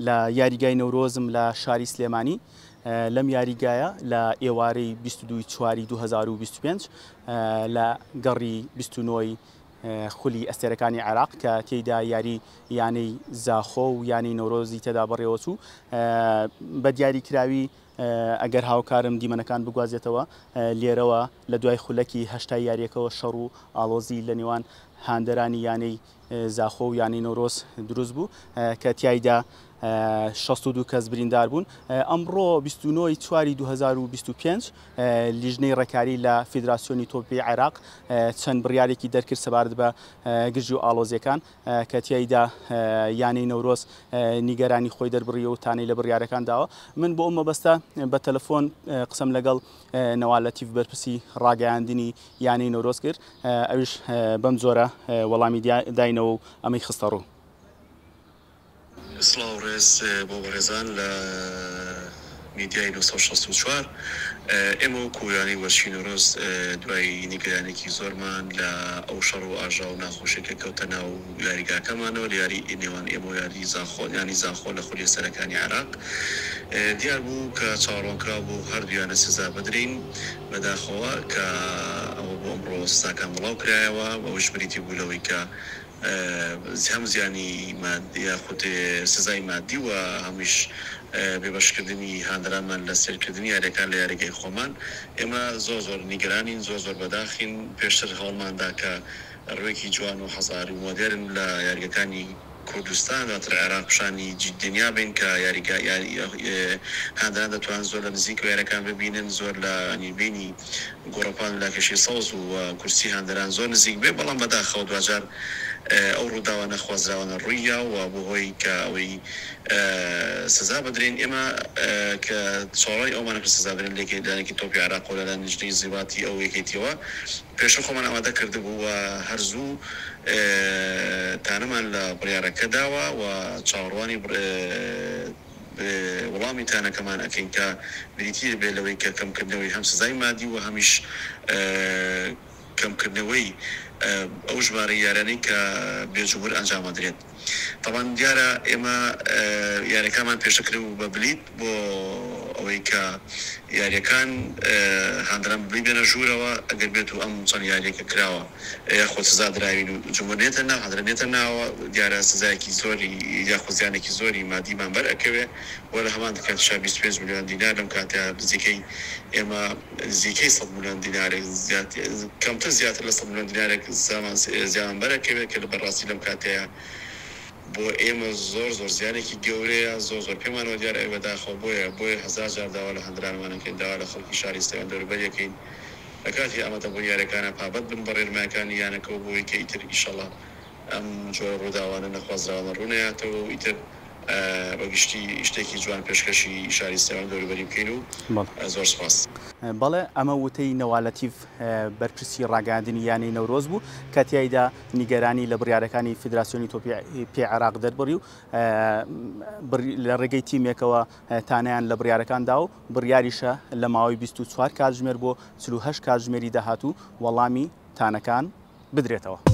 لا یاریگای نەورۆزم لە شاری سلێمانی لەم یاریگایە لە ئێوارەی 22/4/2025 لە گەڕی 29 خولی ئەستێرەکانی عێراق کە تێیدا یاری یانەی زاخۆ و یانی نەورۆزی تێدا بەڕێوە چوو بە دیاریکراوی ئەگەر هاوکارم دیمەنەکان بگوازێتەوە لێرەوە لە دوای خولەکی هەشتای یاریەکەەوە شەڕ و ئاڵۆزی لە نێوان هاندەرانی یانەی زاخۆ و یانی نەورۆز دروست بوو کە تیایدا 62 کەس بریندار بوون. ئەمڕۆ 29/4/2025 لیژنەی ڕێکاری لە فیدراسیۆنی تۆپی عێراق چەند بڕیارێکی دەرکرد سەبارەت بە گژی و ئاڵۆزیەکان کە تیایدا یانی نەورۆز نیگەرانی خۆی دەربڕیە و تانەی لە بڕیارەکان داوە. من بۆ ئەم مەبەستە بە تەلەفۆن قسەم لەگەڵ نەوال لەتیف بەرپرسی ڕاگەیاندنی یانی نەورۆز کرد، ئەویش بەم جۆرە وەڵامی داینەوە و ئەمەی خستە ڕوو. سڵاو ڕێز بۆ بەڕێزان لە میدیای 964 ئێمە وەکو یانی وەرشی نەورۆز دوای نیگەرانێکی زۆرمان لە ئەو شەڕ و ئاژا و ناخۆشیەکە کەوتە ناو یاریگاکەمانەوە لە یاری نێوان ئێمە و یاری زاخۆ ینی زاخۆ لە خولی سەرەکانی عێراق دیار بوو کە چاوەڕوانکرا بوو هەردوویانە سزا بدرین بەداخەوە کە ئەوە بۆ ئەمڕۆ سزاکان بڵاو کرایەوە بەوەش بریتی بوو لەوەی کە هەم زیانی یاخود سزای مادی و هەمیش بێبەشکردنی هاندەرانمان لە سێرکردنی یاریەکان لە یاریگای خۆمان ئێمە زۆر نیگەرانین زۆر بەداخین پێشتر هەوڵماندا کە ڕوێکی جوان و حەزاری مۆدێرن لە یاریەکانی کوردستان دواتر عێراق پیشانی دنیا بین کە هاندەران دەتوان زۆر لە نزیک یاریەکان ببینن زۆر لە بینی گۆڕەپان و لاکێشەی سەوز و کورسی هاندەران زۆر نزیک بێ بەڵام بەداخەوە دوجار ئەو ڕووداوانە خوازراوانە ڕوویە و بۆ هۆی کە ئەوەی سزا بدرین ئێمە کە چاڕی ئەومانە سزا بدرین لێکێدانێکی تۆپی عێراق و لە نژدەی زیواتی ئەو یەکێتیەوە پێشە خۆمان ئامادە کردبوو و هەرزوو تانەمان لە بڕیارەکە داوە و چاوەڕوانی وەڵامی تانەکەمان ئەکەین کە بریتی بێ لەوەی کە کەمکردنەوەی هەم سزای مادی و هەمیش کەمکردنەوەی ئەو ژمارە یارانەی کە بێجوبر ئەنجامە درێت. طبعا دیارە ئێمە یاریەکانمان پێشەکرد بە بلیت بۆ ئەوەی کە یاریەکان هاندەران بلی بێنە ژوورەوە ئەگەر بێت و ئەم چەند یاریەکە کراوە یاخۆ سزا درراوین و جمهورێتە ناو هەندرێتە ناوە دیارە سزایەکی زۆری یاخۆ زیانێکی زۆری مادیمان بەرئەکەوێ وە لە هەمان دکات 25 میلیۆن دینار لەم کاتە نزیکەی ئێمە نزیکەی 100 میلیۆن دینارێک کەمتر زیاتر لە 100 میلیۆن دینارێک زیان بەرەکەوێت کە لە بەڕاستی لەم کاتەیە بۆ ئێمە زۆر زیانێکی گەورەیە زۆر پێمانەوە دیارە ئەوە داخۆ بۆیە هەزار جار داوا لە هەندرانمانەکەین داوا لە خەڵکی شاری سلێمان دەوروبەریەکەین لە کاتی ئەمەدە بۆ یاریەکانە پابەت بن بە ڕێنمایەکانی یانەکەەوە بۆی کە ئیتر ئیشەڵڵا ئەم جۆرە ڕووداوانە نەخوازراوانە ڕوونەیەتەوە و ئیتر بەگشتی شتێکی جوان پێشکەشی شاری سلێمان دەوروبەری بکەین و زۆر سپاس. بەڵێ ئەمە وتەی نەوال لەتیف بەرپرسی ڕاگەاندنی یانی نەورۆز بوو کە تیایدا نیگەرانی لە بڕیارەکانی فیدراسیۆنی تۆپی عێراق دەربڕی و لە ڕێگەی تیمێکەوە تانیان لە بڕیارەکان دا و بڕیاریشە لە ماوەی 24 کاتژمێر بۆ 48 کاتژمێری داهاتوو وەڵامی تانەکان بدرێتەوە.